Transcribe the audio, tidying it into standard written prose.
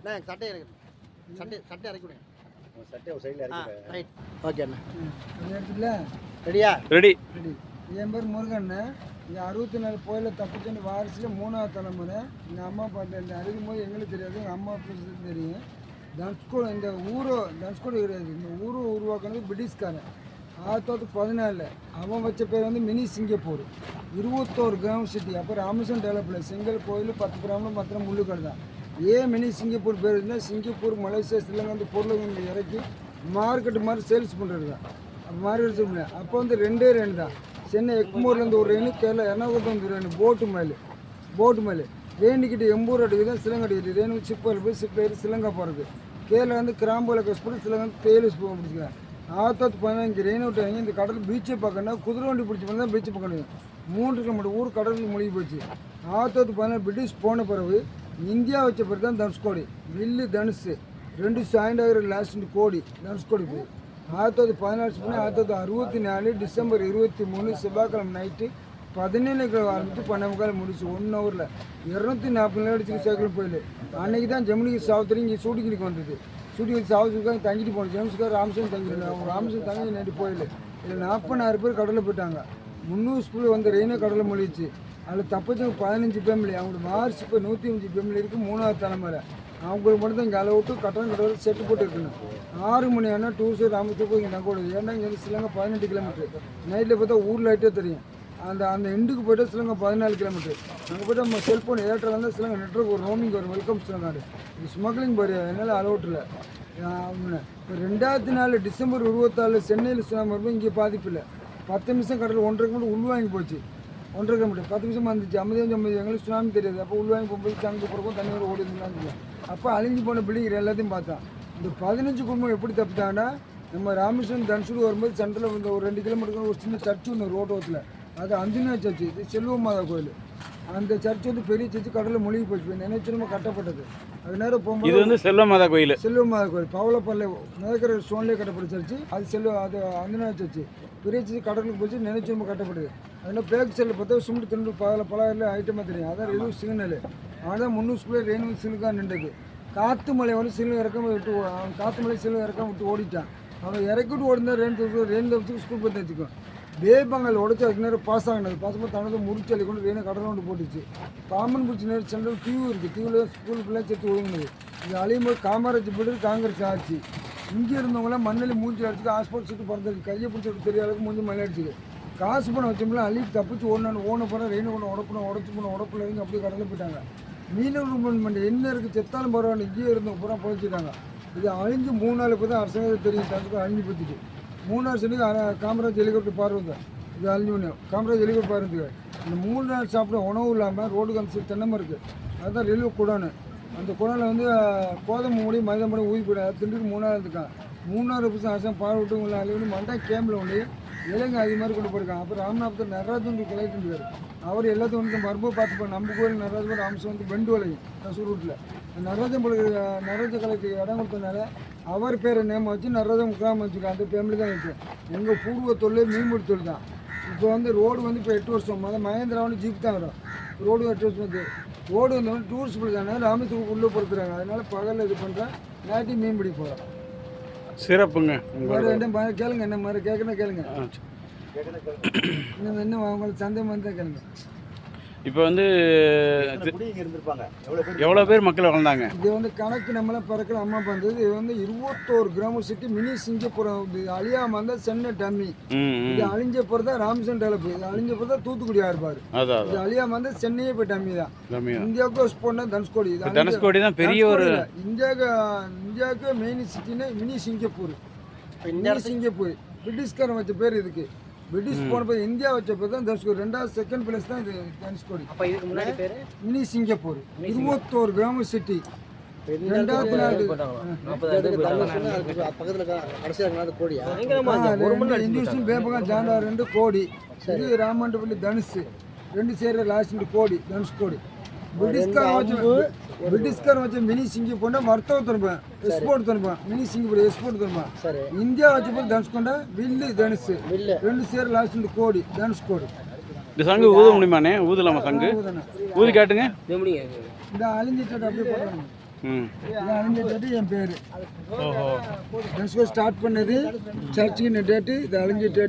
நான் சட்டை இறக்குறேன். சட்டை இறக்கி விடுங்க. சட்டை ஒரு சைடில் இறக்கி. ரைட். ஓகே அண்ணா. எடுத்துல ரெடியா? ரெடி. என் பேர் முருகன். இங்கே 64 புயலில் தப்பிச்சுன்னு வாரிசில் 3வது தலைமுறை. எங்கள் அம்மா பாட்டு அழுகும் போது எங்களுக்கு தெரியாது, எங்கள் அம்மா பேசுறது தெரியும். தனுஷ்கோடி இந்த தனுஷ்கோடி கிடையாது, இந்த ஊரை உருவாக்குனது பிரிட்டிஷ்காரன் 1914. அவன் வச்ச பேர் வந்து மினி சிங்கப்பூர். 21 gram city. அப்போ ராமேஸ்வரம் டெவலப்ல செங்கல் கோயில் 10 கிராமில் மாத்திரம் முள்ளுக்கடை தான். ஏன் மினி சிங்கப்பூர் பேர் இருந்தால் சிங்கப்பூர் மலேசியா ஸ்ரீலங்கா வந்து பொருளை இறக்கி மார்க்கெட்டு மாதிரி சேல்ஸ் பண்ணுறது தான். அப்போ மார்க்கெட் அப்போ வந்து 2 தான். சென்னை எக்மூர்லேருந்து ஒரு ரெயின், கேரளா எர்ணாகுளத்துலேருந்து ஒரு ரெயின். போட்டு மேலே ரேணிக்கிட்ட 80 ரூபா டிக்கெட் தான் சிலங்கா டிக்கெட். ரேணு சிப்பில் போய் சிப்பில் சிலங்கா போகிறது. கேரளா வந்து கிராம்போவில் கஷ்ட போட்டு சிலங்கா வந்து தேயிலை பிடிச்சிக்கிறேன். 1915 ரெயின் விட்டு வாங்கி இந்த கடல் பீச்சை பார்க்கணும். குதிரை வண்டி பிடிச்சி பண்ணி தான் பீச்சை பார்க்கணும். 3 கிலோமீட்டர் ஊர் கடலுக்கு மூழ்கி போச்சு. 1914 பிரிட்டிஷ் போன பிறகு இந்தியா வச்ச பிறகு தான் தனுஷ்கோடி. வில்லு தனுஷு 2 ஜாயிண்ட் ஆகிற லாஸ்ட் கோடி தனுஷ்கோடி போய் 1914 பண்ணி 1964 டிசம்பர் 23 செவ்வாய்க்கிழமை நைட்டு 17 கிலோ ஆரம்பித்து 12 முடிச்சு 1 ஹவரில் 240 அடிச்சுட்டு சைக்கிள் போயிடு. அன்றைக்கி தான் ஜெமினிக்கு சாவத்திரி இங்கே ஷூட்டிங்க்கு வந்தது. ஷூட்டிங் சாவத்துக்காக தங்கிட்டு போனோம். ஜேம்ஸ்கார் ராமேஸ்வரம் தங்கிட்டு ராமேஸ்வரம் தங்கி நைட்டு போயிடு. இதில் 46 பேர் கடலில் போயிட்டாங்க. 300 ஸ்கூலில் வந்து ரெயினே கடலில் மொழிச்சு. அதில் தப்பச்சவங்க 15 ஃபேமிலி. அவங்களோட மார்ச் இப்போ 105 ஃபேமிலி இருக்குது. 3வது தலைமுறை. அவங்களுக்கு மட்டும் தான் இங்கே அளவு விட்டு கட்டணம் செட்டு போட்டு இருக்கணும். 6 மணி ஆனால் டூர்ஸு ராமேஸ்வரம் போய் இங்கே தங்கக்கூடாது. ஏன்னா இங்கே வந்து சிலங்க 18 கிலோமீட்டர். நைட்டில் பார்த்தா ஊரில் லைட்டே தெரியும். அந்த எண்டுக்கு போய்ட்டு சிலங்க 14 கிலோமீட்டர். அங்கே போய்ட்டு நம்ம செல்ஃபோன் ஏர்டெல் வந்து சிலங்க நெட்ஒர்க் ஒரு ரோமிங் ஒரு வெல்கம் சிலங்காடு. இது ஸ்மக்லிங் பாரு என்னால் அளவுட்டில். இப்போ 2004 டிசம்பர் 24 சென்னையில் சுனாமி வரும்போது இங்கே பாதிப்பு இல்லை. 10 நிமிஷம் கடலில் 1.5 கிலோமீட்டர் உள்வாங்கி போச்சு. 1.5 கிலோமீட்டர் 10 நிமிஷம் வந்துச்சு. அமைதியாக எங்களுக்கு சுனாமி தெரியாது. அப்போ உள்வாங்கி போகும்போது தங்க பிறக்கும் தண்ணி வர ஓடி இருந்தாங்க. அப்போ அழிஞ்சு போன பில்டிங் எல்லாத்தையும் பார்த்தோம். இந்த 15 குடும்பம் எப்படி தப்பிட்டாங்கன்னா நம்ம ராமேஸ்வரம் தனுஷ்கோடி வரும்போது சென்டரில் வந்து ஒரு 2 கிலோமீட்டருக்கு ஒரு சின்ன சர்ச்சு ஒன்று ரோட்டோத்தில். அது அஞ்சனா சர்ச்சு. இது செல்வமாதா கோயில். அந்த சர்ச் வந்து பெரிய சர்ச்சு கடலில் மூழ்கி போச்சு. நினைச்சிருமா கட்டப்பட்டது. அது நேரம் போகும்போது இது வந்து செல்வமாதா கோயில். பவளப்பள்ளி நகர ஸ்டோன்லேயே கட்டப்பட்ட சர்ச்சு. அது அஞ்சனா சர்ச்சு பெரிய சர்ச்சு கடலுக்கு போச்சு. நினைச்சிருமா கட்டப்பட்டது. அதனால் பேக் செல்லில் பார்த்தா சுண்டு திண்டு பலாயிரம் ஐட்டமாக தெரியும். அதான் ரெய்வு சிக்னல். ஆனால் 300 ஸ்கூலில் ரெயின் சிலுக்காக நின்றது. காற்று மலை வந்து சிலுவை இறக்காம விட்டு காற்று மலை சிலுவை இறக்காம விட்டு ஓடிட்டான். அவன் இறக்கிட்டு ஓடினா ரெயின் வச்சு ஸ்கூல் போய் வச்சுக்கோம். பேபங்கள் உடச்சி அதுக்கு நேரம் பாஸ் ஆகினது. பாசமாக தனது முடிச்சு அள்ளி கொண்டு ரெயினை கடலை கொண்டு போட்டுச்சு. பாம்பன் பிடிச்சி நேரம் சென்ட்ரல் தீவு இருக்குது. தீவில் ஸ்கூல் பிள்ளை சேர்த்து ஒழுங்குனது. இது அழியும் போது காமராஜ் போட்டு காங்கிரஸ் ஆச்சு. இங்கே இருந்தவங்களாம் மண்ணில் மூஞ்சி அடிச்சுட்டு ஹாஸ்பிட்டல் சுட்டு பிறந்தது. கையை பிடிச்சிட்டு தெரிய அளவுக்கு மூஞ்சி மண்ணை அடிச்சுது. காசு பணம் வச்சோம்லாம் அள்ளிட்டு தப்பிச்சு ஓன போனால் ரெயினை கொண்டு உடப்புல இருந்து அப்படியே கடலில் போயிட்டாங்க. மீனவர் மூவ்மெண்ட் என்ன இருக்குது செத்தாலும் பரவாயில்ல. இங்கேயே இருந்தவங்க பூரா பொழைச்சிட்டாங்க. இது அழிஞ்சு 3 நாளுக்கு தான் அரசாங்கம் தெரியும். தனுஷ்கோடி அழிஞ்சு போச்சுட்டு 3 நாள் சொல்லி காமராஜ் ஹெலிகாப்டர் பார்வை. இது அழிஞ்சு ஒன்று காமராஜ் ஹெலிகாப்டர் பார்வை. இந்த 3 நாள் சாப்பிட உணவு இல்லாமல் ரோடுக்கு அந்த தென்னை இருக்குது. அதுதான் ரயில்வே குடோனு. அந்த குடோனில் வந்து கோதம்பு மூடி மைதா மூடி ஊதி போய்ட்டு அது திண்டுக்கு 3 நாள் இருக்கான். 3 நாள் அரசாங்கம் பார்வைட்டு உள்ள அழிவு மண்டா கேம்பில் ஒன்று இலங்கை அது மாதிரி கொண்டு போயிருக்காங்க. அப்புறம் ராமநாதத்தில் நடராஜன் கலைட்டுருக்காரு. அவர் எல்லாத்தையும் வந்து மறுபடியும் பார்த்துப்போம். நம்ம கோயில் நடராஜன் ராமேஸ்வரம் வந்து பெண்டு வலையும் கசூர் ரூட்டில் நடராஜன் நடராஜ கலைக்கு இடம் கொடுத்தனால அவர் பேரை நேம வச்சு நடராஜன் கிராமம் வச்சுருக்கோம். அந்த ஃபேமிலி தான் இருக்குது. எங்கள் பூர்வ தொழில் மீன்பிடி தொழில் தான். இப்போ வந்து ரோடு வந்து இப்போ 8 வருஷம் மொதல் மகேந்திரா வந்து ஜீப் தான் வரும். ரோடு 8 வருஷம் வந்து ரோடு வந்து டூரிஸ்ட் பிடிச்சாங்க. ராமேஸ்வரம் உள்ளே பொறுத்துறாங்க. அதனால பகலில் இது பண்ணுறேன். நாட்டி மீன்பிடி போகிறோம். சிறப்புங்க. கேளுங்க என்ன மாதிரி கேட்கணும் கேளுங்க. என்ன அவங்களுக்கு சந்தேகம் வந்து கேளுங்க. இப்போ வந்து எவ்வளோ பேர் மக்கள் வாழ்ந்தாங்க? இது வந்து கணக்கு நம்மளாம் பிறக்கிற அம்மா வந்தது. இது வந்து 21 கிராம சிட்டி மினி சிங்கப்பூரம். இது அழியாம இருந்தால் சென்னை டம்மி. இது அழிஞ்ச போகிறது தான் ராமேஸ்வரம் டெவலப். இது அழிஞ்ச போகிறது தான் தூத்துக்குடி ஆறுபாரு. இது அழியாம இருந்தால் சென்னையே போய் டம்மி தான். இந்தியாவுக்கு எக்ஸ்போர்ட்னா தனுஷ்கோடி. தனுஷ்கோடி தான் பெரிய ஒரு இந்தியாவுக்கு மெயின் சிட்டினா மினி சிங்கப்பூர். மினி சிங்கப்பூர் பிரிட்டிஷ்காரன் வச்ச பேர் இதுக்கு. பிரிட்டிஷ் போன போது இந்தியா வச்ச பேர் தான் தனுஷ்கோடி. 2வது செகண்ட் பிளேஸ் தான் இது தனுஷ்கோடி. மினி சிங்கப்பூர் 21 கிராம சிட்டி. 2004 இந்துஸ்டன் பேபகம் ஜாண்டா 2 கோடி. இது ராமண்டபள்ளி தனுஷ் 2 சேர லாஸ்ட் கோடி தனுஷ்கோடி. பிரிட்டிஷ்காரன் வச்ச மினி சிங்கப்பூர்னா வர்த்தகம் திரும்பேன் எக்ஸ்போர்ட் திரும்பேன். மினி சிங்கப்பூர் எக்ஸ்போர்ட் திரும்பேன். இந்தியா வச்ச போது தனுஷ்கோண்டா வில்லு தனுஷ் 2 சேர லாஸ்ட் கோடி தனுஷ்கோடி. இந்த சங்கு ஊத முடியுமாண்ணே? ஊதலாமா சங்கு? ஊதி காட்டுங்க. இந்த அழிஞ்சிட்டு அப்படியே போடுறாங்க. ம். இது அழிஞ்ச டேட்டு என் பேர் ஓஹோ. தனுஷ்கோடி ஸ்டார்ட் பண்ணது சர்ச்சுக்கு டேட்டு இது அழிஞ்ச டேட்டு